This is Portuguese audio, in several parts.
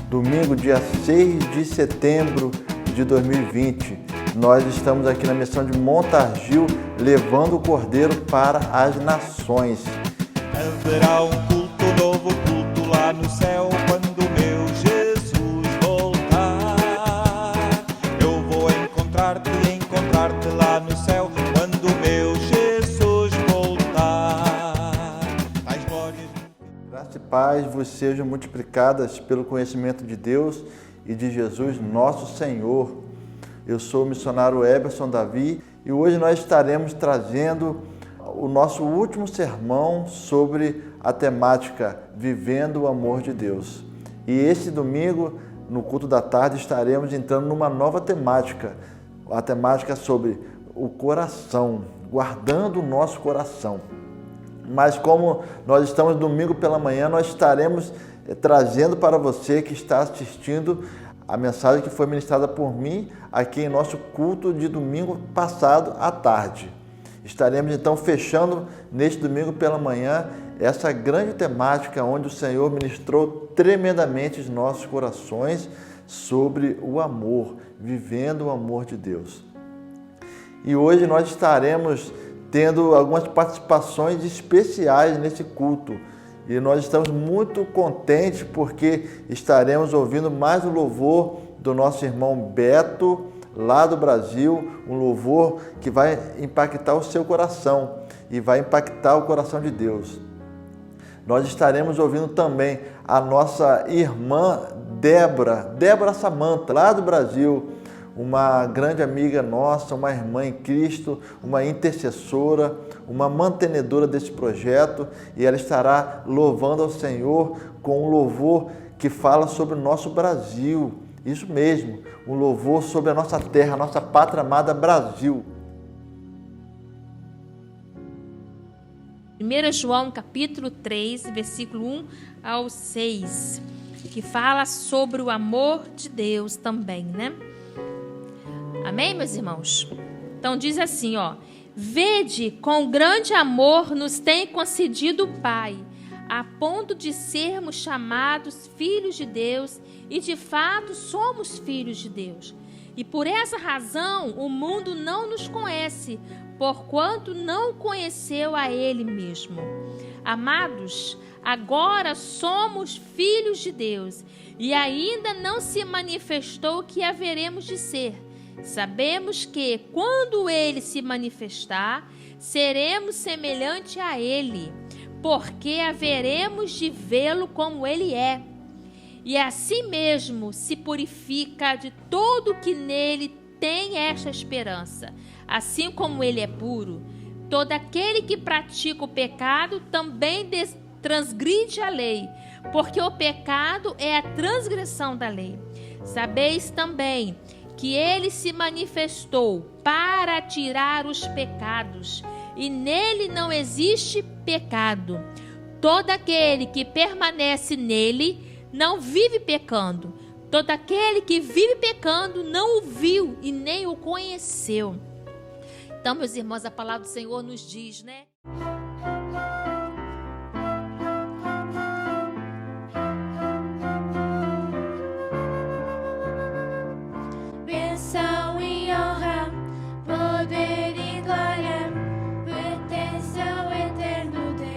Domingo, dia 6 de setembro de 2020. Nós estamos aqui na missão de Montargil, levando o Cordeiro para as nações. Haverá um culto, novo culto lá no céu, quando o meu Jesus voltar. Eu vou encontrar-te lá no céu, quando o meu Jesus voltar. As glórias... Graça e paz vos sejam multiplicadas pelo conhecimento de Deus e de Jesus, nosso Senhor. Eu sou o missionário Eberson Davi e hoje nós estaremos trazendo o nosso último sermão sobre a temática Vivendo o Amor de Deus. E este domingo, no culto da tarde, estaremos entrando numa nova temática, a temática sobre o coração, guardando o nosso coração. Mas como nós estamos domingo pela manhã, nós estaremos trazendo para você que está assistindo a mensagem que foi ministrada por mim aqui em nosso culto de domingo passado à tarde. Estaremos então fechando neste domingo pela manhã essa grande temática onde o Senhor ministrou tremendamente os nossos corações sobre o amor, vivendo o amor de Deus. E hoje nós estaremos tendo algumas participações especiais nesse culto. E nós estamos muito contentes porque estaremos ouvindo mais um louvor do nosso irmão Beto, lá do Brasil, um louvor que vai impactar o seu coração e vai impactar o coração de Deus. Nós estaremos ouvindo também a nossa irmã Débora Samanta, lá do Brasil, uma grande amiga nossa, uma irmã em Cristo, uma intercessora, uma mantenedora desse projeto, e ela estará louvando ao Senhor com um louvor que fala sobre o nosso Brasil. Isso mesmo, um louvor sobre a nossa terra, a nossa pátria amada Brasil. 1 João capítulo 3, versículo 1 ao 6, que fala sobre o amor de Deus também, né? Amém, meus irmãos? Então diz assim, ó: Vede com grande amor nos tem concedido o Pai, a ponto de sermos chamados filhos de Deus, e de fato somos filhos de Deus. E por essa razão o mundo não nos conhece, porquanto não conheceu a Ele mesmo. Amados, agora somos filhos de Deus, e ainda não se manifestou o que haveremos de ser. Sabemos que, quando Ele se manifestar, seremos semelhantes a Ele, porque haveremos de vê-lo como Ele é. E assim mesmo se purifica de todo que nele tem esta esperança, assim como Ele é puro. Todo aquele que pratica o pecado também transgride a lei, porque o pecado é a transgressão da lei. Sabeis também que Ele se manifestou para tirar os pecados, e nele não existe pecado. Todo aquele que permanece nele não vive pecando. Todo aquele que vive pecando não o viu e nem o conheceu. Então, meus irmãos, a palavra do Senhor nos diz, né? Bênção e honra, poder e glória pertence ao eterno Deus.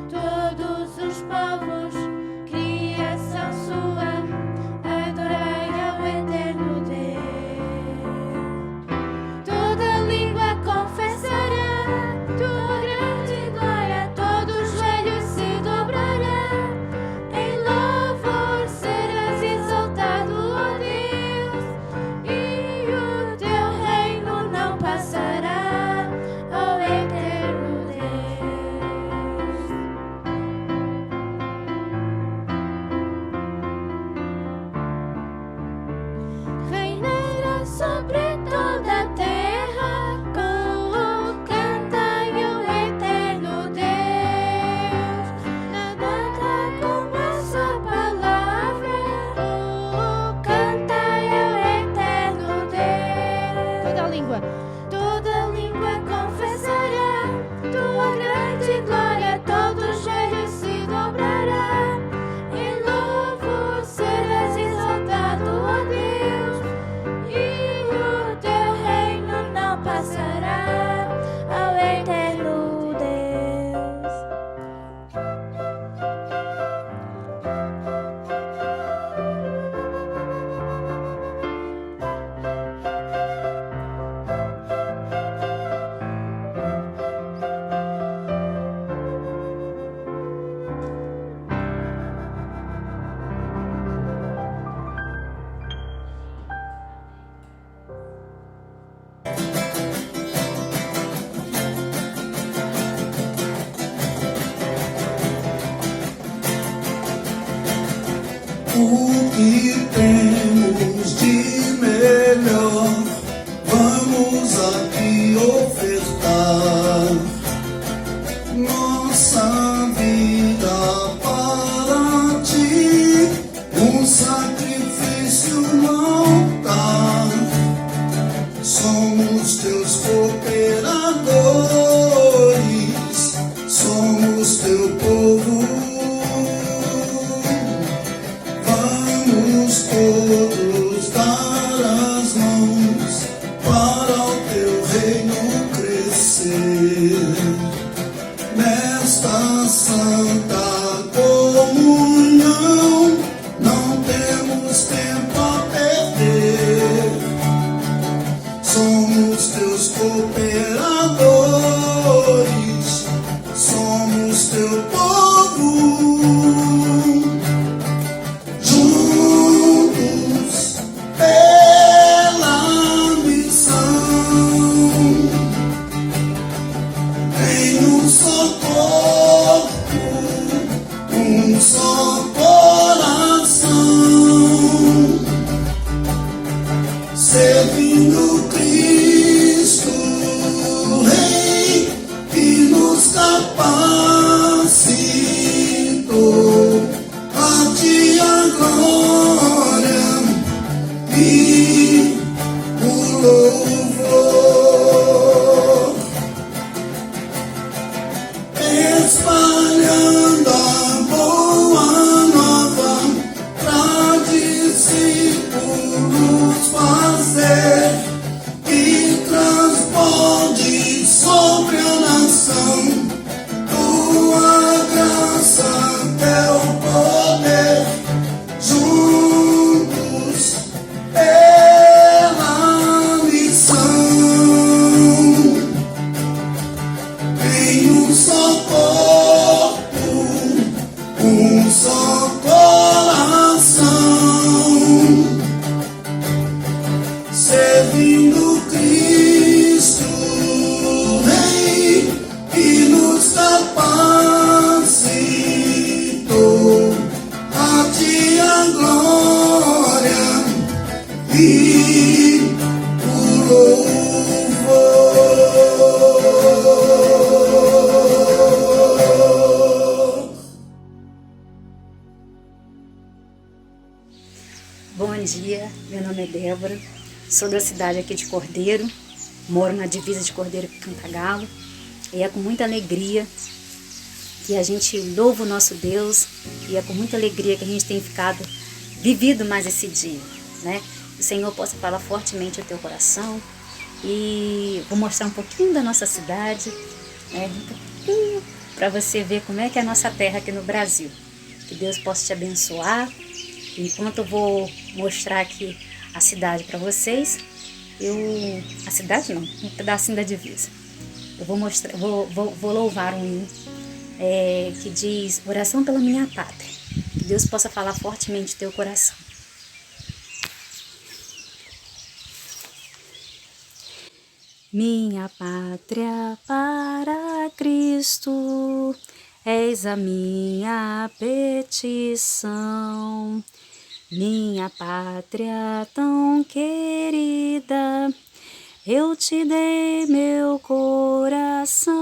Todos os povos, criação sua, adorai ao eterno Deus. Toda língua confessa o que temos de melhor, vamos aqui ofertar nossa vida para ti, um sacrifício no altar. Somos teus cooperadores, somos teu povo. Vamos todos dar as mãos para o teu reino crescer. Nesta santa comunhão, não temos tempo a perder. Somos teus cooperadores, somos teu povo. Juntos pela missão, em um só corpo, um só coração, servindo Cristo, Rei, que nos capacitou. A ti a glória e o louvor, espalhando a boa nova pra discípulos fazer, que transborde sobre a nação tua graça, teu poder. Juntos pela missão, em um só corpo, um só coração, servindo Cristo, Rei, que nos capacitou. A ti a glória e o louvor. Bom dia, meu nome é Débora, sou da cidade aqui de Cordeiro, moro na divisa de Cordeiro com Cantagalo, e é com muita alegria que a gente louva o nosso Deus, e é com muita alegria que a gente tem vivido mais esse dia, né? O Senhor possa falar fortemente ao teu coração, e vou mostrar um pouquinho da nossa cidade, né? Um pouquinho para você ver como é que é a nossa terra aqui no Brasil. Que Deus possa te abençoar. Enquanto eu vou mostrar aqui a cidade para vocês, a cidade não, um pedacinho da divisa. Eu vou mostrar, vou louvar um hino que diz: oração pela minha pátria. Que Deus possa falar fortemente no teu coração. Minha pátria para Cristo, és a minha petição. Minha pátria tão querida, eu te dei meu coração.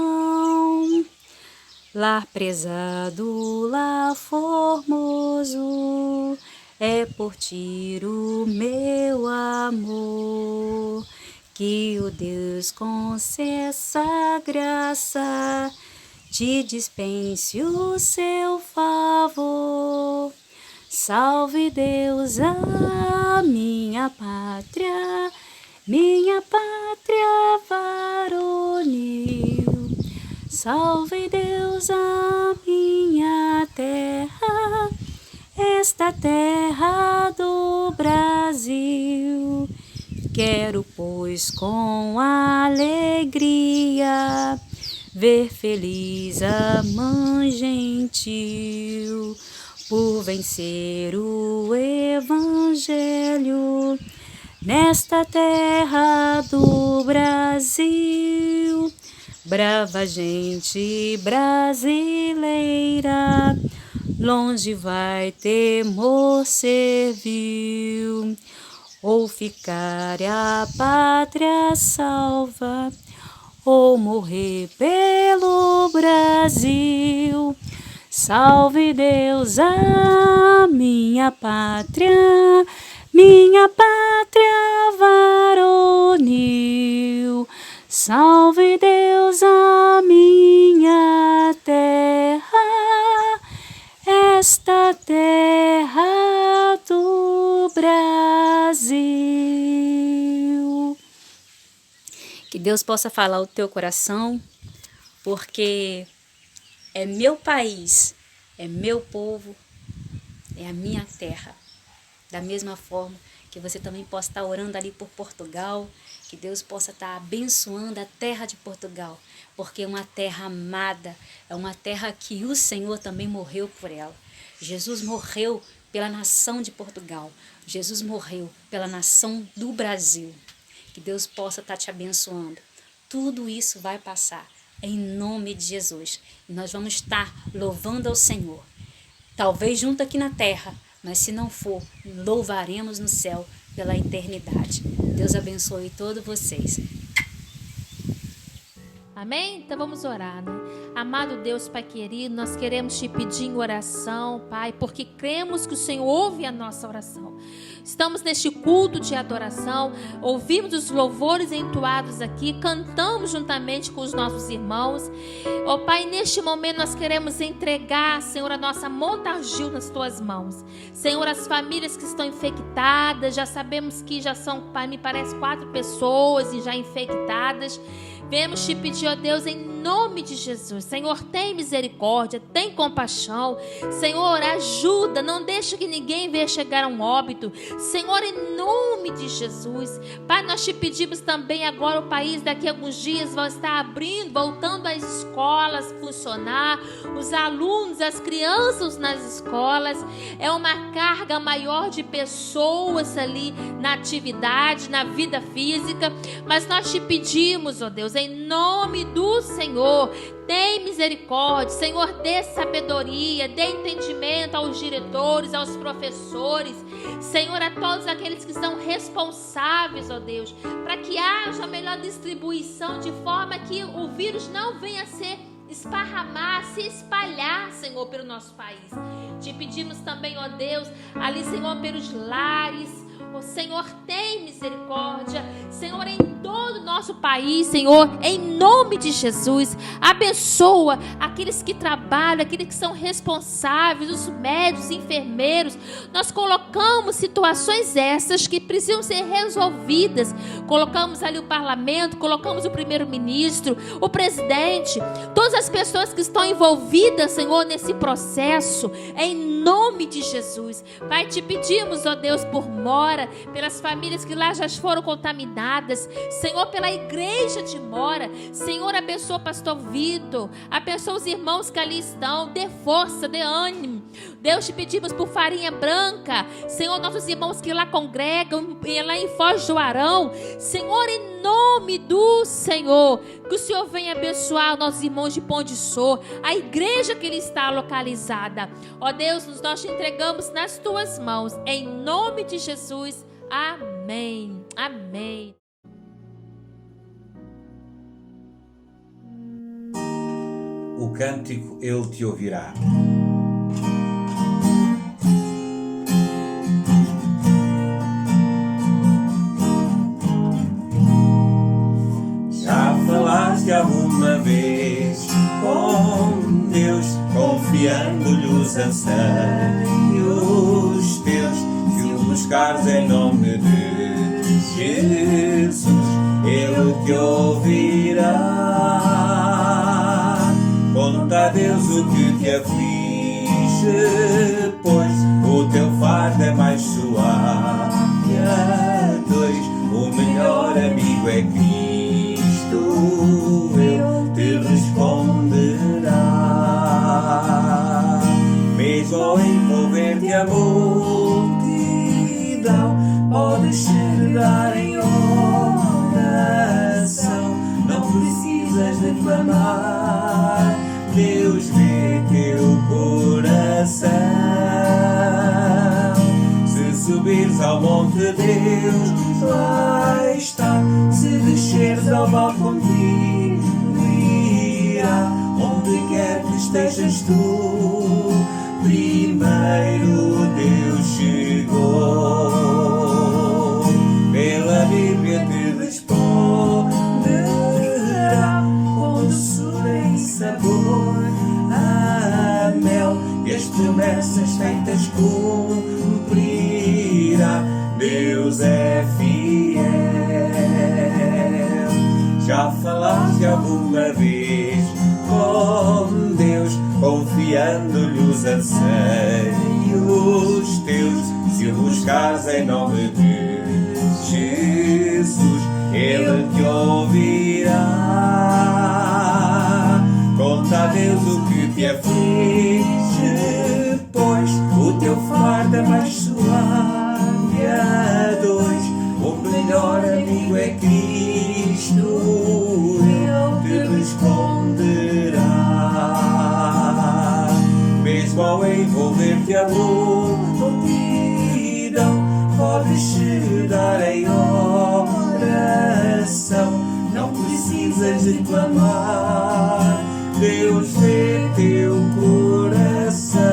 Lar prezado, lar formoso, é por ti o meu amor. Que o Deus com essa graça te dispense o seu favor. Salve Deus a minha pátria varonil. Salve Deus a minha terra, esta terra do Brasil. Quero, pois, com alegria ver feliz a mãe gentil, por vencer o evangelho nesta terra do Brasil. Brava gente brasileira, longe vai temor servil, ou ficar a pátria salva, ou morrer pelo Brasil. Salve Deus a minha pátria varonil. Salve Deus a minha terra, esta terra do Brasil. Que Deus possa falar o teu coração, porque é meu país, é meu povo, é a minha terra. Da mesma forma que você também possa estar orando ali por Portugal, que Deus possa estar abençoando a terra de Portugal, porque é uma terra amada, é uma terra que o Senhor também morreu por ela. Jesus morreu pela nação de Portugal, Jesus morreu pela nação do Brasil. Que Deus possa estar te abençoando. Tudo isso vai passar, em nome de Jesus. E nós vamos estar louvando ao Senhor. Talvez junto aqui na terra, mas se não for, louvaremos no céu pela eternidade. Deus abençoe todos vocês. Amém? Então vamos orar, né? Amado Deus, Pai querido, nós queremos te pedir em oração, Pai, porque cremos que o Senhor ouve a nossa oração. Estamos neste culto de adoração, ouvimos os louvores entoados aqui, cantamos juntamente com os nossos irmãos. Ó Pai, neste momento nós queremos entregar, Senhor, a nossa Montargil nas Tuas mãos. Senhor, as famílias que estão infectadas, já sabemos que já são, Pai, me parece 4 pessoas e já infectadas. Viemos te pedir, ó Deus, em nome de Jesus. Senhor, tem misericórdia, tem compaixão. Senhor, ajuda, não deixa que ninguém venha chegar a um óbito. Senhor, em nome de Jesus. Pai, nós te pedimos também agora, o país daqui a alguns dias vai estar abrindo, voltando às escolas funcionar, os alunos, as crianças nas escolas. É uma carga maior de pessoas ali na atividade, na vida física. Mas nós te pedimos, ó Deus, em nome do Senhor, tem misericórdia. Senhor, dê sabedoria, dê entendimento aos diretores, aos professores. Senhor, a todos aqueles que são responsáveis, ó Deus, para que haja a melhor distribuição, de forma que o vírus não venha a se espalhar, Senhor, pelo nosso país. Te pedimos também, ó Deus, ali, Senhor, pelos lares. O Senhor, tem misericórdia, Senhor, em todo o nosso país, Senhor, em nome de Jesus. Abençoa aqueles que trabalham, aqueles que são responsáveis, os médicos, enfermeiros. Nós colocamos situações essas que precisam ser resolvidas. Colocamos ali o parlamento, colocamos o primeiro-ministro, o presidente, todas as pessoas que estão envolvidas, Senhor, nesse processo, em nome de Jesus. Pai, te pedimos, ó Deus, por Mora, pelas famílias que lá já foram contaminadas, Senhor, pela igreja de Mora. Senhor, abençoa o pastor Vitor, abençoa os irmãos que ali estão, dê força, dê ânimo. Deus, te pedimos por Farinha Branca, Senhor, nossos irmãos que lá congregam, lá em Foz do Arão, Senhor, em nome do Senhor, que o Senhor venha abençoar nossos irmãos de Pão de Sor, a igreja que ele está localizada. Ó Deus, nós te entregamos nas tuas mãos, em nome de Jesus. Amém. Amém. O cântico Ele te ouvirá. Já falaste alguma vez com Deus, confiando-lhe os anseios teus? Se o buscares em nome de Jesus, Ele te ouvirá. Conta a Deus o que te aflige, pois o teu fardo é mais suave. A dois, o melhor amigo é Cristo, Ele te responderá. Mesmo ao envolver-te a multidão, podes chegar em oração, não precisas de clamar. Deus vê teu coração. coração. Se subires ao monte de Deus, lá está. Se desceres ao vale contigo, irá. Onde quer que estejas tu, primeiro Deus chegou. Pela Bíblia te responderá, com doçura e sabor a mel, e as promessas feitas cumprirá. Deus é fiel. Já falaste alguma vez com Deus, confiando-lhe os anseios teus? Se o buscares em nome de Jesus, Ele te ouvirá. Conta a Deus o que te aflige, pois o teu fardo é mais suave a dois. O melhor amigo é Cristo, Ele te responderá. Mesmo ao envolver-te a multidão, podes chegar em oração. Não precisas de clamar, Deus vê teu coração.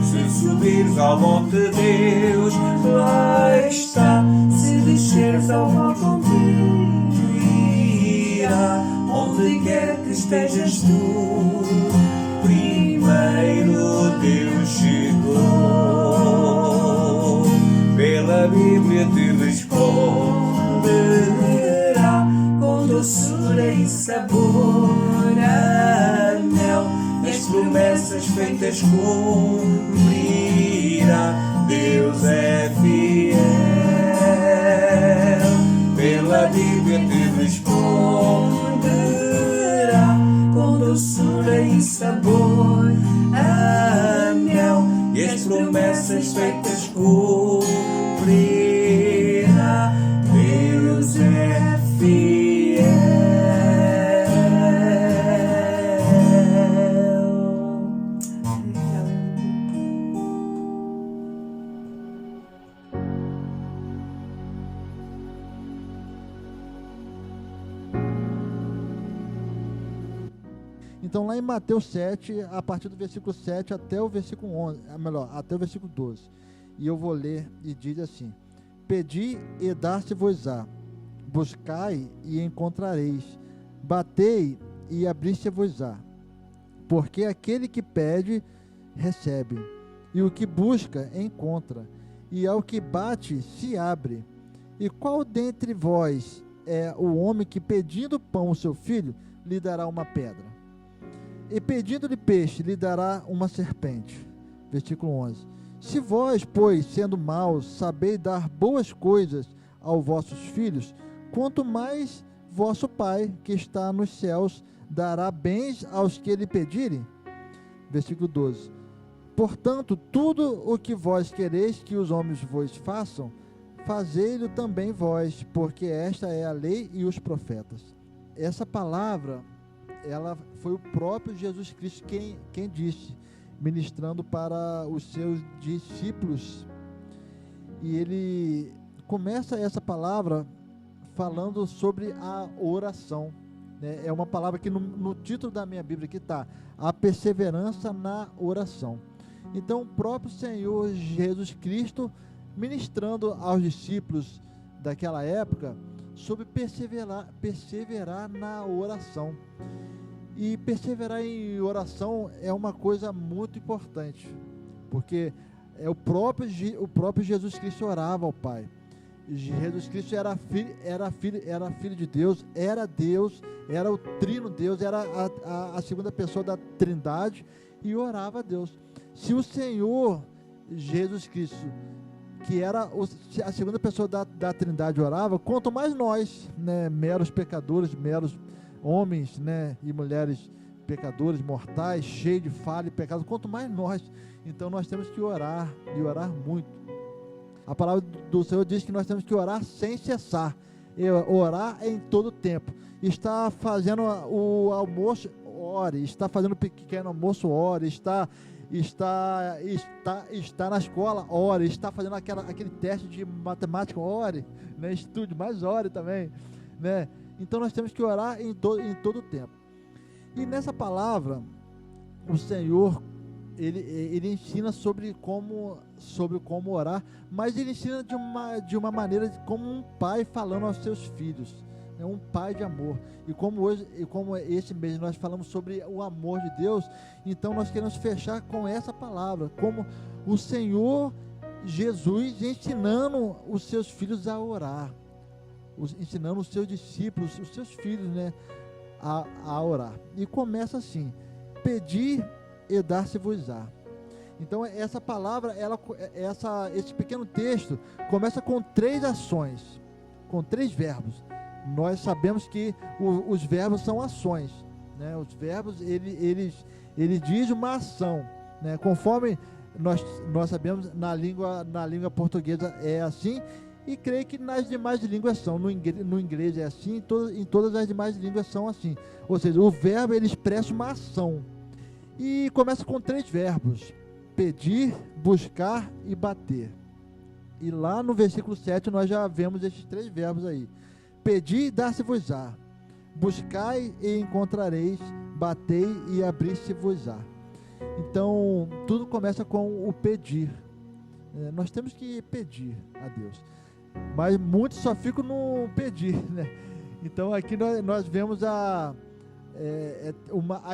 Se subires ao monte de Deus, lá está. Se desceres ao vale contigo, irá. Onde quer que estejas tu, primeiro Deus chegou. Pela Bíblia te responderá, com doçura e sabor a mel, as promessas feitas cumprirá. Deus é fiel. Pela Bíblia te responderá, com doçura e sabor a mel, e as promessas feitas cumprirá. Deus é fiel. Então lá em Mateus 7, a partir do versículo 7 até o versículo 11, até o versículo 12. E eu vou ler, e diz assim: Pedi e dar-se-vos-á, buscai e encontrareis, batei e abrir-se-vos-á. Porque aquele que pede, recebe, e o que busca, encontra, e ao que bate, se abre. E qual dentre vós é o homem que, pedindo pão ao seu filho, lhe dará uma pedra? E pedindo-lhe peixe, lhe dará uma serpente. Versículo 11. Se vós, pois, sendo maus, sabeis dar boas coisas aos vossos filhos, quanto mais vosso Pai, que está nos céus, dará bens aos que lhe pedirem? Versículo 12. Portanto, tudo o que vós quereis que os homens vos façam, fazei-lo também vós, porque esta é a lei e os profetas. Essa palavra, ela foi o próprio Jesus Cristo quem disse, ministrando para os seus discípulos. E ele começa essa palavra falando sobre a oração, né? É uma palavra que no título da minha Bíblia aqui está: a perseverança na oração. Então o próprio Senhor Jesus Cristo ministrando aos discípulos daquela época sobre perseverar na oração. E perseverar em oração é uma coisa muito importante, porque o próprio Jesus Cristo orava ao Pai. Jesus Cristo era filho de Deus, era o trino Deus, era a segunda pessoa da Trindade, e orava a Deus. Se o Senhor Jesus Cristo, que era a segunda pessoa da Trindade, orava, quanto mais nós, né, meros pecadores, meros homens, né, e mulheres pecadores, mortais, cheios de falha e pecado, quanto mais nós. Então nós temos que orar, e orar muito. A palavra do Senhor diz que nós temos que orar sem cessar, orar em todo tempo. Está fazendo o almoço, ore. Está fazendo pequeno almoço, ore. Está na escola, ore. Está fazendo aquele teste de matemática, ore, né? Estude, mas ore também, né? Então nós temos que orar em todo o tempo. E nessa palavra, o Senhor, ele ensina sobre como orar, mas ele ensina de uma maneira como um pai falando aos seus filhos. É um pai de amor. E como esse mês nós falamos sobre o amor de Deus, então nós queremos fechar com essa palavra, como o Senhor Jesus ensinando os seus filhos a orar, ensinando os seus discípulos, os seus filhos, né, a orar. E começa assim: pedir e dar-se-vos-á. Então essa palavra, esse pequeno texto começa com 3 ações, com 3 verbos. Nós sabemos que os verbos são ações, né? Os verbos, ele diz uma ação, né? Conforme nós sabemos, na língua portuguesa é assim, e creio que nas demais línguas são. No inglês é assim, em todas as demais línguas são assim. Ou seja, o verbo, ele expressa uma ação. E começa com 3 verbos: pedir, buscar e bater. E lá no versículo 7 nós já vemos esses 3 verbos aí: pedi, dar-se-vos-á; buscai e encontrareis; batei e abrir-se-vos-á. Então tudo começa com o pedir. Nós temos que pedir a Deus, mas muitos só ficam no pedir, né? Então aqui nós vemos a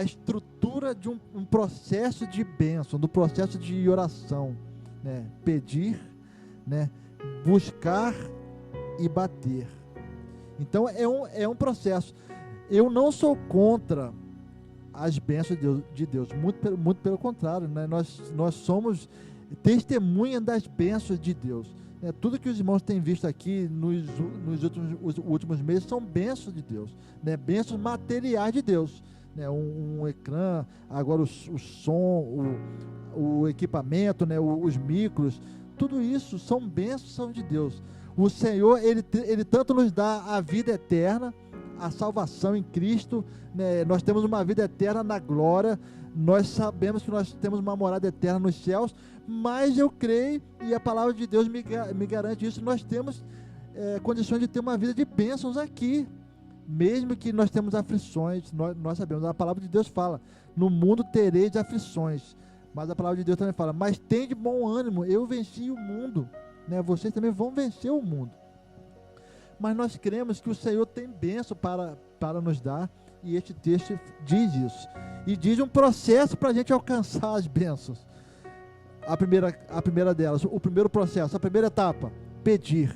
estrutura de um processo de bênção, do processo de oração, né? Pedir, né? Buscar e bater. Então é um processo. Eu não sou contra as bênçãos de Deus, muito pelo contrário, né? Nós somos testemunha das bênçãos de Deus. Tudo que os irmãos têm visto aqui nos últimos meses são bênçãos de Deus, né? Bênçãos materiais de Deus, né? Um ecrã, agora o som, o equipamento, né? Os micros, tudo isso são bênçãos de Deus. O Senhor, ele tanto nos dá a vida eterna, a salvação em Cristo, né? Nós temos uma vida eterna na glória. Nós sabemos que nós temos uma morada eterna nos céus, mas eu creio, e a palavra de Deus me garante isso, nós temos condições de ter uma vida de bênçãos aqui, mesmo que nós temos aflições. Nós sabemos, a palavra de Deus fala: no mundo tereis aflições, mas a palavra de Deus também fala: mas tem de bom ânimo, eu venci o mundo, né? Vocês também vão vencer o mundo. Mas nós cremos que o Senhor tem bênção para nos dar, e este texto diz isso, e diz um processo para a gente alcançar as bênçãos. A primeira delas, o primeiro processo, a primeira etapa: pedir.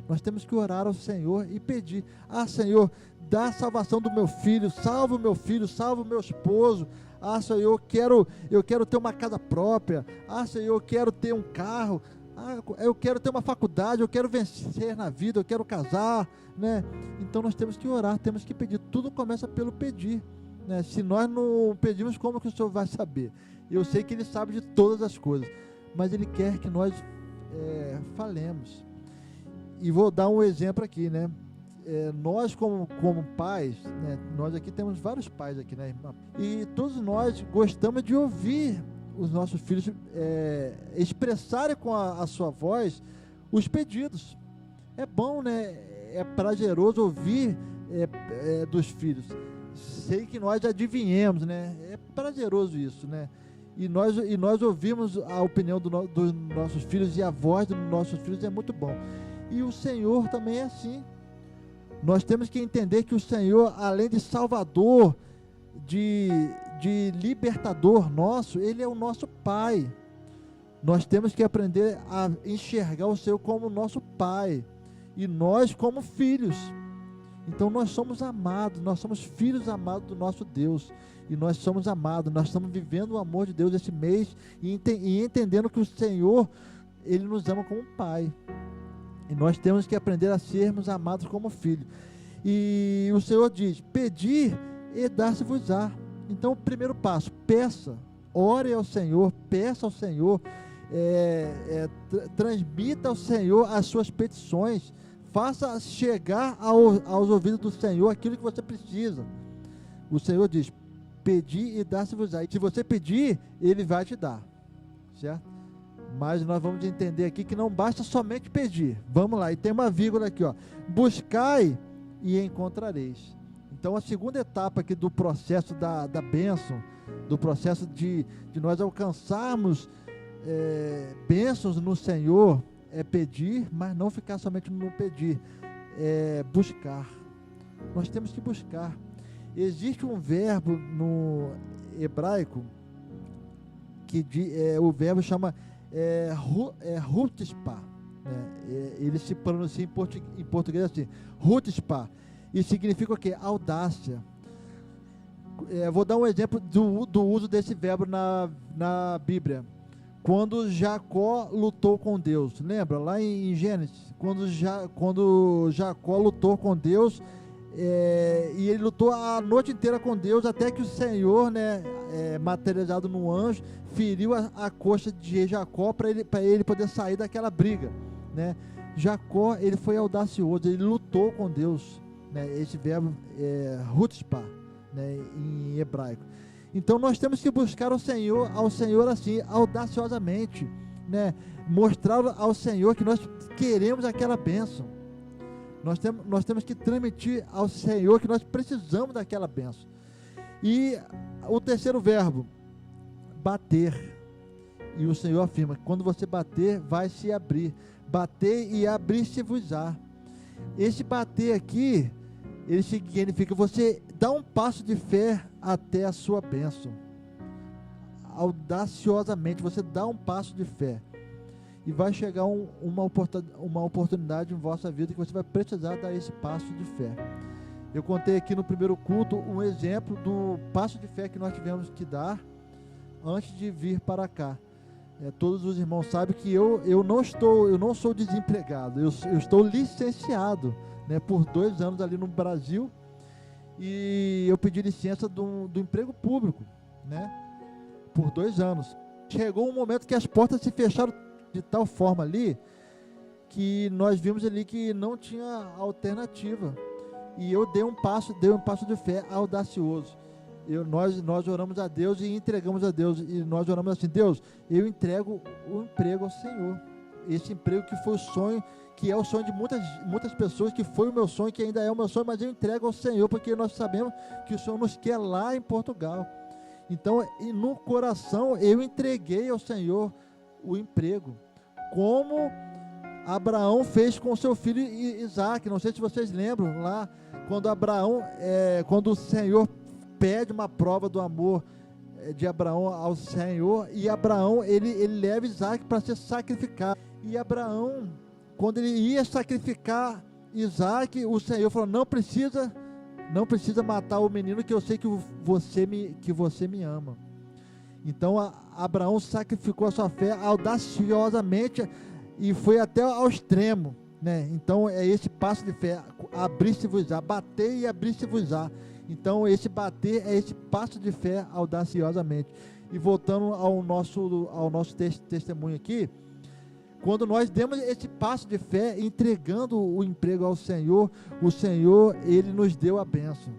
Nós temos que orar ao Senhor e pedir: ah, Senhor, dá a salvação do meu filho, salva o meu filho, salva o meu esposo. Ah, Senhor, eu quero ter uma casa própria. Ah, Senhor, eu quero ter um carro. Ah, eu quero ter uma faculdade, eu quero vencer na vida, eu quero casar, né? Então nós temos que orar, temos que pedir. Tudo começa pelo pedir, né? Se nós não pedimos, como que o Senhor vai saber? Eu sei que Ele sabe de todas as coisas, mas Ele quer que nós falemos. E vou dar um exemplo aqui, né? Nós como pais, né? Nós aqui temos vários pais aqui, né, irmã? E todos nós gostamos de ouvir os nossos filhos expressarem com a sua voz os pedidos. É bom, né? É prazeroso ouvir dos filhos. Sei que nós adivinhamos, né? É prazeroso isso, né? E nós ouvimos a opinião dos nossos filhos, e a voz dos nossos filhos é muito bom. E o Senhor também é assim. Nós temos que entender que o Senhor, além de Salvador, de libertador nosso, Ele é o nosso Pai. Nós temos que aprender a enxergar o Senhor como nosso Pai, e nós como filhos. Então nós somos amados, nós somos filhos amados do nosso Deus, e nós somos amados, nós estamos vivendo o amor de Deus esse mês, e entendendo que o Senhor, Ele nos ama como Pai, e nós temos que aprender a sermos amados como filhos. E o Senhor diz: pedir e dar-se-vos-á. Então o primeiro passo: peça, ore ao Senhor, peça ao Senhor, transmita ao Senhor as suas petições, faça chegar aos ouvidos do Senhor aquilo que você precisa. O Senhor diz: Pedi e dar-se-vos-á. E se você pedir, ele vai te dar, certo? Mas nós vamos entender aqui que não basta somente pedir. Vamos lá, e tem uma vírgula aqui, ó. Buscai e encontrareis. Então a segunda etapa aqui do processo da bênção, do processo de nós alcançarmos bênçãos no Senhor, é pedir, mas não ficar somente no pedir, é buscar. Nós temos que buscar. Existe um verbo no hebraico que o verbo chama rutispa, né? Ele se pronuncia em português assim, rutispa, e significa o quê? Audácia. Vou dar um exemplo do uso desse verbo na Bíblia. Quando Jacó lutou com Deus, lembra? Lá em Gênesis, quando Jacó lutou com Deus, e ele lutou a noite inteira com Deus, até que o Senhor, né, materializado no anjo, feriu a coxa de Jacó para ele poder sair daquela briga, né? Jacó, ele foi audacioso, ele lutou com Deus, né? Esse verbo é rutispa, né, em hebraico. Então nós temos que buscar ao Senhor assim, audaciosamente, né? Mostrar ao Senhor que nós queremos aquela bênção. Nós temos que transmitir ao Senhor que nós precisamos daquela bênção. E o terceiro verbo, bater. E o Senhor afirma que quando você bater, vai se abrir. Bater e abrir-se-vos-á. Esse bater aqui, ele significa você dar um passo de fé até a sua bênção. Audaciosamente, você dá um passo de fé. E vai chegar uma oportunidade em vossa vida que você vai precisar dar esse passo de fé. Eu contei aqui no primeiro culto um exemplo do passo de fé que nós tivemos que dar antes de vir para cá. Todos os irmãos sabem que eu não sou desempregado, eu estou licenciado, né, por 2 anos ali no Brasil, e eu pedi licença do emprego público, né, por 2 anos. Chegou um momento que as portas se fecharam de tal forma ali, que nós vimos ali que não tinha alternativa, e eu dei um passo de fé audacioso. Nós oramos a Deus e entregamos a Deus, e nós oramos assim: Deus, eu entrego o emprego ao Senhor, esse emprego que foi o sonho, que é o sonho de muitas pessoas, que foi o meu sonho, que ainda é o meu sonho, mas eu entrego ao Senhor, porque nós sabemos que o Senhor nos quer lá em Portugal. Então, e no coração, eu entreguei ao Senhor o emprego, como Abraão fez com seu filho Isaac. Não sei se vocês lembram lá, quando o Senhor pede uma prova do amor de Abraão ao Senhor, e Abraão, ele leva Isaac para ser sacrificado. E Abraão, quando ele ia sacrificar Isaac, o Senhor falou: não precisa matar o menino, que eu sei que você me ama. Então Abraão sacrificou a sua fé audaciosamente e foi até ao extremo, né? Então é esse passo de fé, abrir-se-vos-á, bater e abrir-se-vos-á. Então esse bater é esse passo de fé audaciosamente. E voltando ao nosso testemunho aqui, quando nós demos esse passo de fé, entregando o emprego ao Senhor, o Senhor, ele nos deu a bênção.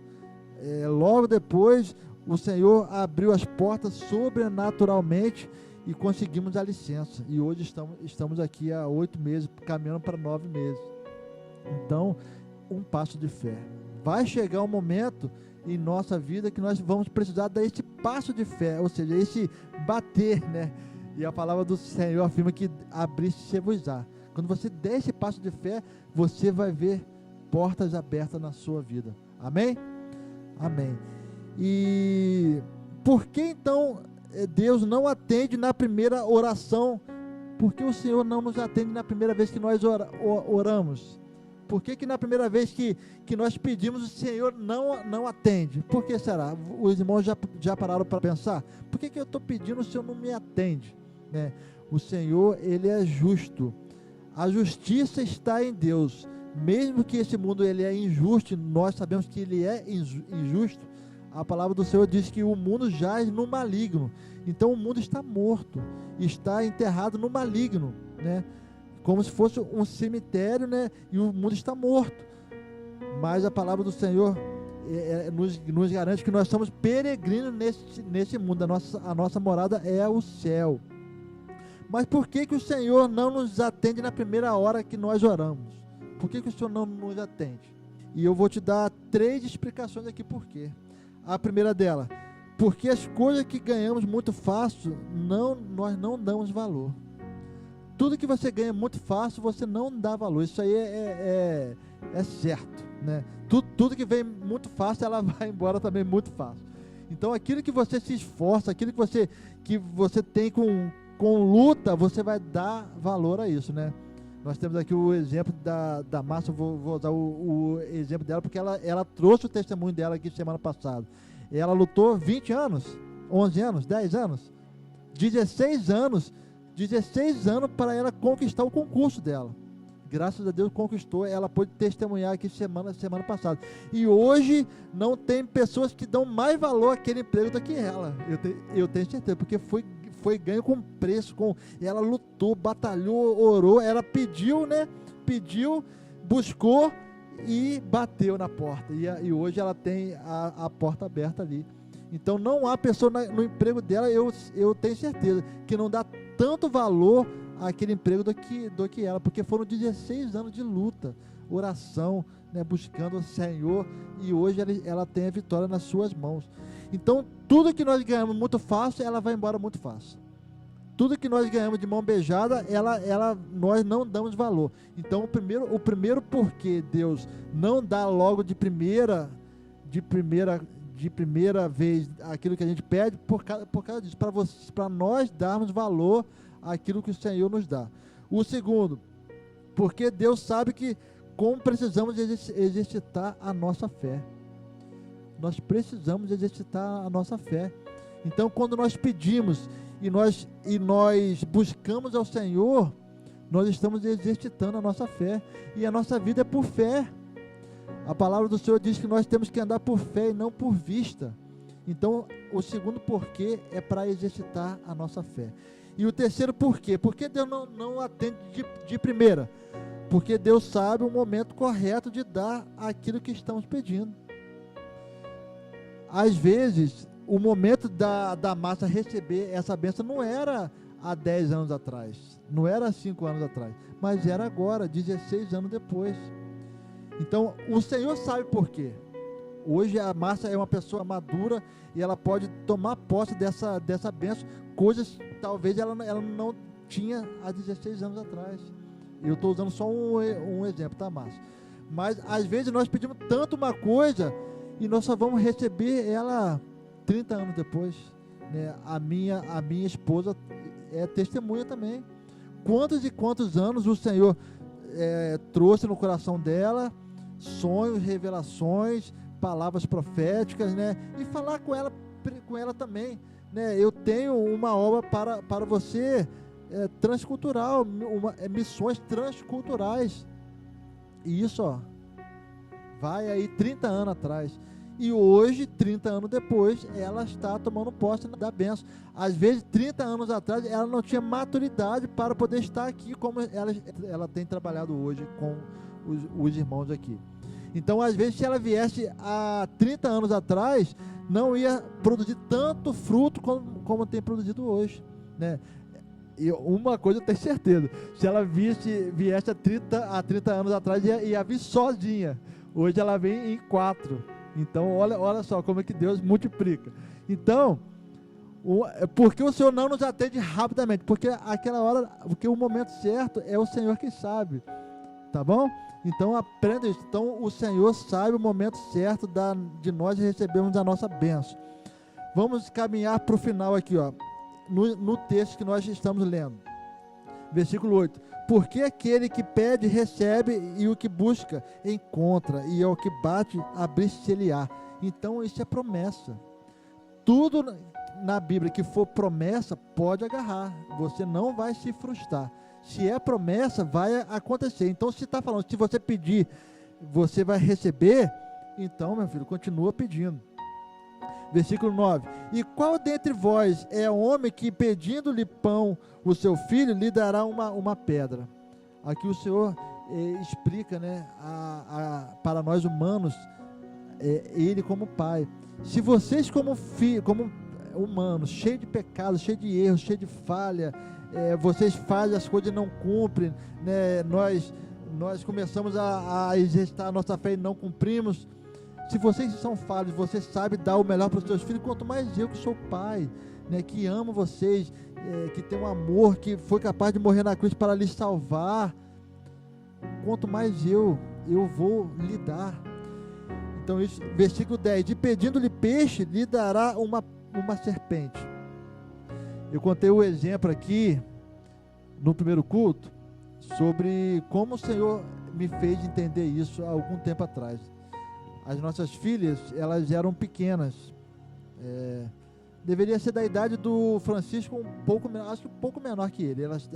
Logo depois, o Senhor abriu as portas sobrenaturalmente e conseguimos a licença. E hoje estamos aqui há 8 meses, caminhando para 9 meses. Então, um passo de fé. Vai chegar um momento em nossa vida que nós vamos precisar dar esse passo de fé, ou seja, esse bater, né? E a palavra do Senhor afirma que abrir-se-vos-á. Quando você der esse passo de fé, você vai ver portas abertas na sua vida. Amém? Amém. E por que então Deus não atende na primeira oração? Por que o Senhor não nos atende na primeira vez que nós oramos? Por que na primeira vez que nós pedimos, o Senhor não atende? Por que será? Os irmãos já pararam para pensar? Por que eu estou pedindo, o Senhor não me atende? Né? O Senhor, ele é justo. A justiça está em Deus. Mesmo que esse mundo ele é injusto, nós sabemos que ele é injusto. A palavra do Senhor diz que o mundo jaz no maligno. Então o mundo está morto, está enterrado no maligno, né? Como se fosse um cemitério, né? E o mundo está morto. Mas a palavra do Senhor, nos garante que nós somos peregrinos nesse mundo. A nossa morada é o céu. Mas por que o Senhor não nos atende na primeira hora que nós oramos? Por que o Senhor não nos atende? E eu vou te dar 3 explicações aqui por quê. A primeira dela, porque as coisas que ganhamos muito fácil, nós não damos valor. Tudo que você ganha muito fácil, você não dá valor. Isso aí é certo, né? Tudo que vem muito fácil, ela vai embora também muito fácil. Então aquilo que você se esforça, aquilo que você tem com luta, você vai dar valor a isso, né? Nós temos aqui o exemplo da Márcia. Vou usar o exemplo dela, porque ela trouxe o testemunho dela aqui semana passada. Ela lutou 20 anos, 11 anos, 10 anos, 16 anos para ela conquistar o concurso dela. Graças a Deus conquistou, ela pôde testemunhar aqui semana passada. E hoje não tem pessoas que dão mais valor àquele emprego do que ela. Eu tenho certeza, porque foi ganho com preço, ela lutou, batalhou, orou, ela pediu, né? Pediu, buscou e bateu na porta. E hoje ela tem a porta aberta ali. Então não há pessoa no emprego dela, eu tenho certeza, que não dá tanto valor àquele emprego do que ela, porque foram 16 anos de luta, oração, né, buscando o Senhor, e hoje ela tem a vitória nas suas mãos. Então tudo que nós ganhamos muito fácil, ela vai embora muito fácil. Tudo que nós ganhamos de mão beijada, nós não damos valor. Então o primeiro porquê Deus não dá logo de primeira vez aquilo que a gente pede, por causa disso, para nós darmos valor àquilo que o Senhor nos dá. O segundo, porque Deus sabe como precisamos exercitar a nossa fé. Nós precisamos exercitar a nossa fé. Então quando nós pedimos e nós buscamos ao Senhor, nós estamos exercitando a nossa fé, e a nossa vida é por fé. A palavra do Senhor diz que nós temos que andar por fé e não por vista. Então o segundo porquê é para exercitar a nossa fé. E o terceiro porquê? Porque Deus não atende de primeira? Porque Deus sabe o momento correto de dar aquilo que estamos pedindo. Às vezes o momento da Márcia receber essa bênção não era há 10 anos atrás, não era há 5 anos atrás, mas era agora, 16 anos depois. Então o Senhor sabe por quê. Hoje a Márcia é uma pessoa madura e ela pode tomar posse dessa bênção, coisas talvez ela não tinha há 16 anos atrás. Eu estou usando só um exemplo, tá, Márcia? Mas às vezes nós pedimos tanto uma coisa e nós só vamos receber ela 30 anos depois, né? A minha esposa é testemunha também. Quantos e quantos anos o Senhor trouxe no coração dela sonhos, revelações, palavras proféticas, né? E falar com ela também, né? Eu tenho uma obra para você transcultural, missões transculturais. E isso, vai aí 30 anos atrás. E hoje, 30 anos depois, ela está tomando posse da bênção. Às vezes, 30 anos atrás, ela não tinha maturidade para poder estar aqui como ela tem trabalhado hoje com os irmãos aqui. Então, às vezes, se ela viesse há 30 anos atrás, não ia produzir tanto fruto como tem produzido hoje, né? E uma coisa eu tenho certeza, se ela viesse há 30 anos atrás, ia vir sozinha. Hoje ela vem em 4. Então, olha só como é que Deus multiplica. Então, porque o Senhor não nos atende rapidamente? Porque aquela hora, porque o momento certo é o Senhor que sabe, tá bom? Então, aprenda isso. Então, o Senhor sabe o momento certo de nós recebermos a nossa bênção. Vamos caminhar para o final aqui, ó, no texto que nós estamos lendo. Versículo 8. Porque aquele que pede, recebe, e o que busca, encontra, e ao que bate, abrir-se-lhe-á. Então isso é promessa. Tudo na Bíblia que for promessa, pode agarrar. Você não vai se frustrar. Se é promessa, vai acontecer. Então se está falando, se você pedir, você vai receber, então, meu filho, continua pedindo. Versículo 9. E qual dentre vós é homem que, pedindo-lhe pão, o seu filho, lhe dará uma pedra? Aqui o Senhor explica, né, para nós humanos, Ele como Pai. Se vocês como humanos, cheio de pecados, cheio de erros, cheio de falha, vocês fazem as coisas e não cumprem, né? Nós começamos a exercitar a nossa fé e não cumprimos. Se vocês são falhos, vocês sabem dar o melhor para os seus filhos, quanto mais eu que sou pai, né, que amo vocês, que tem um amor, que foi capaz de morrer na cruz para lhes salvar, quanto mais eu vou lhe dar. Então, isso, versículo 10, de pedindo-lhe peixe, lhe dará uma serpente. Eu contei o exemplo aqui, no primeiro culto, sobre como o Senhor me fez entender isso há algum tempo atrás. As nossas filhas, elas eram pequenas, deveria ser da idade do Francisco, acho que um pouco menor que ele. Elas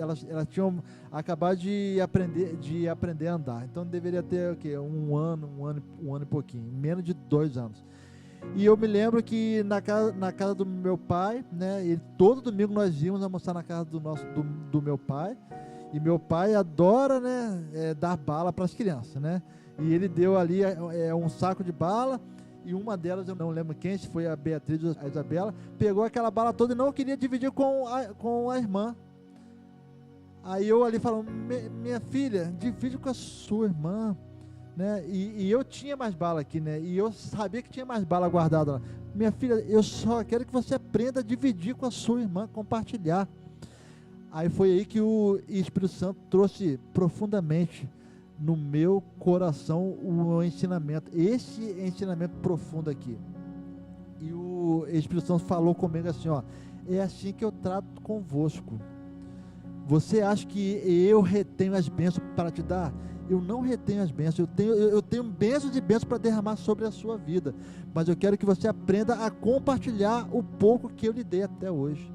tinham acabado de aprender a andar, então deveria ter o quê? Um ano e pouquinho, menos de 2 anos. E eu me lembro que na casa do meu pai, né, todo domingo nós íamos almoçar na casa do meu pai, e meu pai adora, né, dar bala para as crianças, né? E ele deu ali um saco de bala, e uma delas, eu não lembro quem, se foi a Beatriz ou a Isabela, pegou aquela bala toda e não queria dividir com a irmã. Aí eu ali falando, minha filha, divide com a sua irmã, né? E eu tinha mais bala aqui, né? E eu sabia que tinha mais bala guardada lá. Minha filha, eu só quero que você aprenda a dividir com a sua irmã, compartilhar. Aí foi aí que o Espírito Santo trouxe profundamente no meu coração o ensinamento, esse ensinamento profundo aqui. E o Espírito Santo falou comigo assim, ó, é assim que eu trato convosco. Você acha que eu retenho as bênçãos para te dar? Eu não retenho as bênçãos, eu tenho bênçãos e bênçãos para derramar sobre a sua vida, mas eu quero que você aprenda a compartilhar o pouco que eu lhe dei até hoje.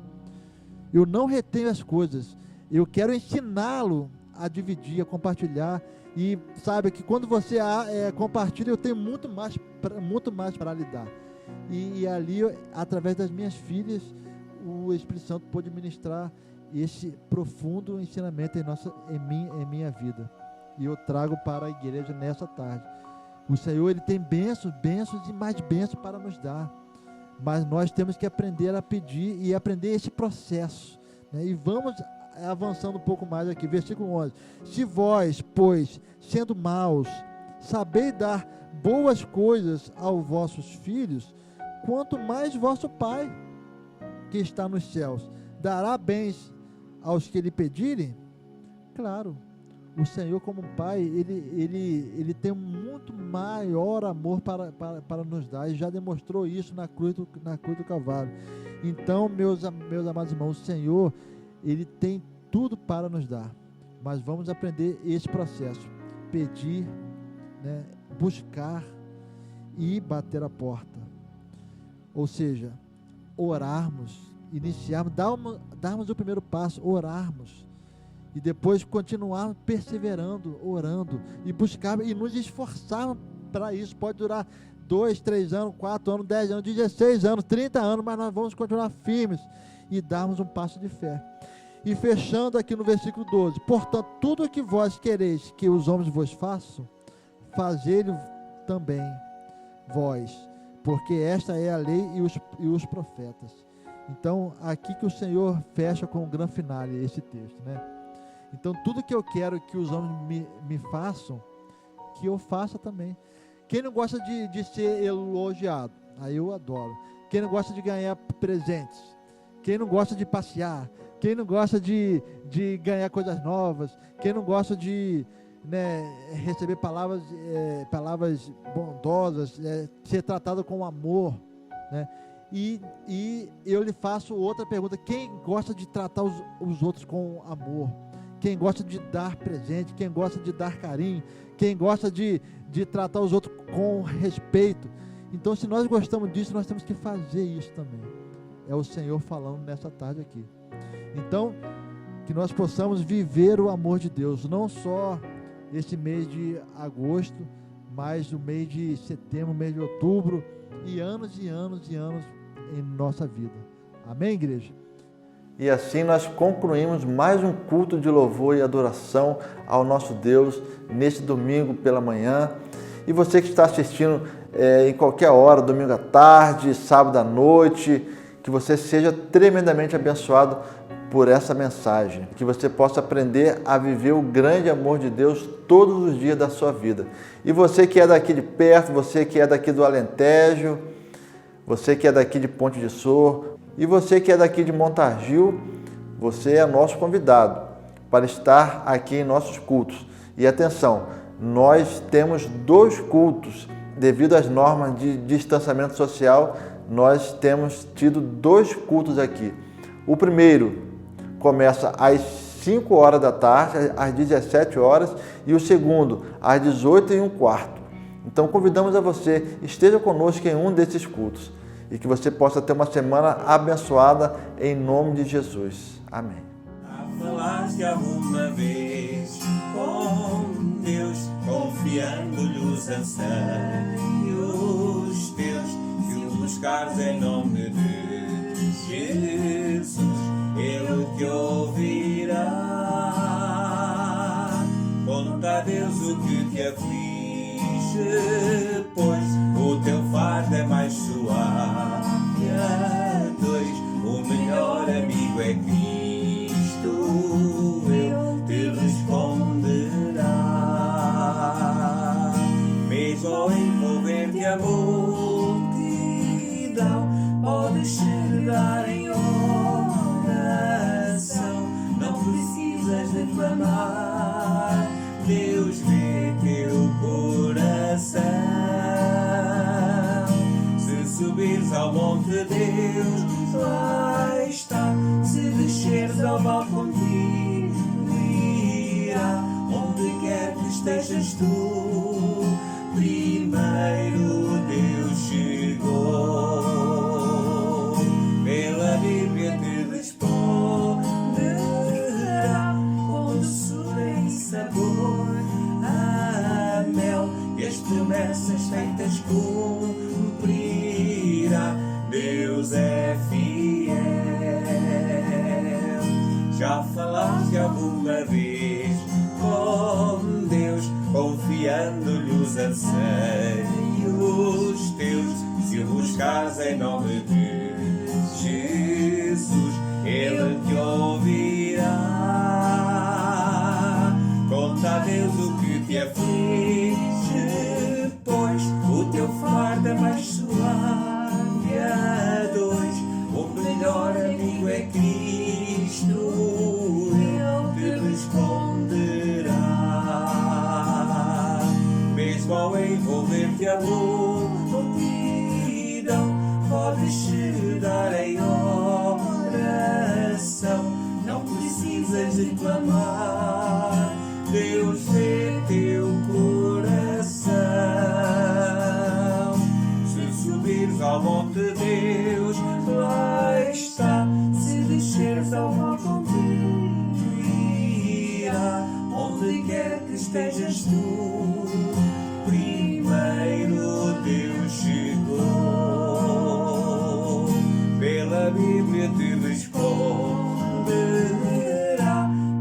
Eu não retenho as coisas, eu quero ensiná-lo a dividir, a compartilhar. E sabe que quando você compartilha, eu tenho muito mais para lhe dar. E ali, através das minhas filhas, o Espírito Santo pôde ministrar esse profundo ensinamento em minha vida. E eu trago para a igreja nessa tarde. O Senhor, Ele tem bênçãos e mais bênçãos para nos dar. Mas nós temos que aprender a pedir e aprender esse processo, né? E vamos avançando um pouco mais aqui, versículo 11. Se vós, pois, sendo maus, sabeis dar boas coisas aos vossos filhos, quanto mais vosso Pai, que está nos céus, dará bens aos que lhe pedirem? Claro, o Senhor como Pai, Ele tem um muito maior amor para nos dar, e já demonstrou isso na cruz do Calvário. Então, meus amados irmãos, o Senhor, Ele tem tudo para nos dar, mas vamos aprender esse processo, pedir, né, buscar e bater a porta, ou seja, orarmos, iniciarmos, darmos o primeiro passo, orarmos, e depois continuarmos perseverando, orando, e buscar, e nos esforçarmos para isso. Pode durar 2, 3 anos, 4 anos, 10 anos, 16 anos, 30 anos, mas nós vamos continuar firmes e darmos um passo de fé. E fechando aqui no versículo 12, portanto, tudo o que vós quereis que os homens vos façam, fazei-lhe também vós, porque esta é a lei e os profetas. Então, aqui que o Senhor fecha com um grande finale esse texto, né? Então, tudo que eu quero que os homens me façam, que eu faça também. Quem não gosta de ser elogiado? Aí eu adoro. Quem não gosta de ganhar presentes? Quem não gosta de passear? Quem não gosta de ganhar coisas novas? Quem não gosta de, né, receber palavras bondosas, ser tratado com amor, né? E eu lhe faço outra pergunta: quem gosta de tratar os outros com amor? Quem gosta de dar presente? Quem gosta de dar carinho? Quem gosta de tratar os outros com respeito? Então, se nós gostamos disso, nós temos que fazer isso também. É o Senhor falando nessa tarde aqui. Então, que nós possamos viver o amor de Deus, não só esse mês de agosto, mas o mês de setembro, mês de outubro, e anos e anos e anos em nossa vida. Amém, igreja? E assim nós concluímos mais um culto de louvor e adoração ao nosso Deus neste domingo pela manhã. E você que está assistindo em qualquer hora, domingo à tarde, sábado à noite, que você seja tremendamente abençoado por essa mensagem, que você possa aprender a viver o grande amor de Deus todos os dias da sua vida. E você que é daqui de perto, você que é daqui do Alentejo, você que é daqui de Ponte de Sor e você que é daqui de Montargil, você é nosso convidado para estar aqui em nossos cultos. E atenção, nós temos 2 cultos, devido às normas de distanciamento social, nós temos tido 2 cultos aqui. O primeiro começa às 5 horas da tarde, às 17 horas, e o segundo às 18h15. Então convidamos a você, esteja conosco em um desses cultos e que você possa ter uma semana abençoada em nome de Jesus. Amém. Falaste alguma vez com Deus, confiando-lhe os anseios teus, se o buscares em nome de Jesus, Ele te ouvirá. Conta a Deus o que te aflige, pois o teu fardo é mais suave a 2. O melhor amigo é Cristo, Ele te responderá. Mesmo ao envolver-te a multidão, podes chegar em oração, não precisas de clamar, Deus vê teu coração. Se subires ao monte de Deus, lá está. Se desceres ao vale contigo irá. Onde quer que estejas tu, primeiro Deus chegou. Pela Bíblia te responderá, com doçura e sabor a mel, e as promessas feitas cumprirá. Deus é fiel. Já falaste alguma vez com Deus, confiando-lhe os anseios teus, se o buscares em nome de Jesus, Ele te ouvirá. Conta a Deus o que te aflige, pois o teu fardo é mais suave a 2. O melhor amigo é Cristo, Ele te responderá. Mesmo ao envolver-te a multidão, podes chegar em oração, não precisas de clamar, Deus vê teu coração. Se subires ao monte de Deus, lá está. Se desceres ao vale contigo irá. Onde quer que estejas tu, primeiro Deus chegou. Pela Bíblia te responderá,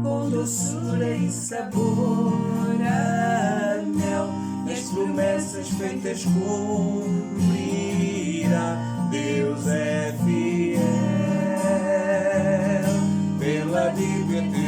com doçura e sabor a mel, e as promessas feitas cumprirá. Deus é fiel. Pela Bíblia te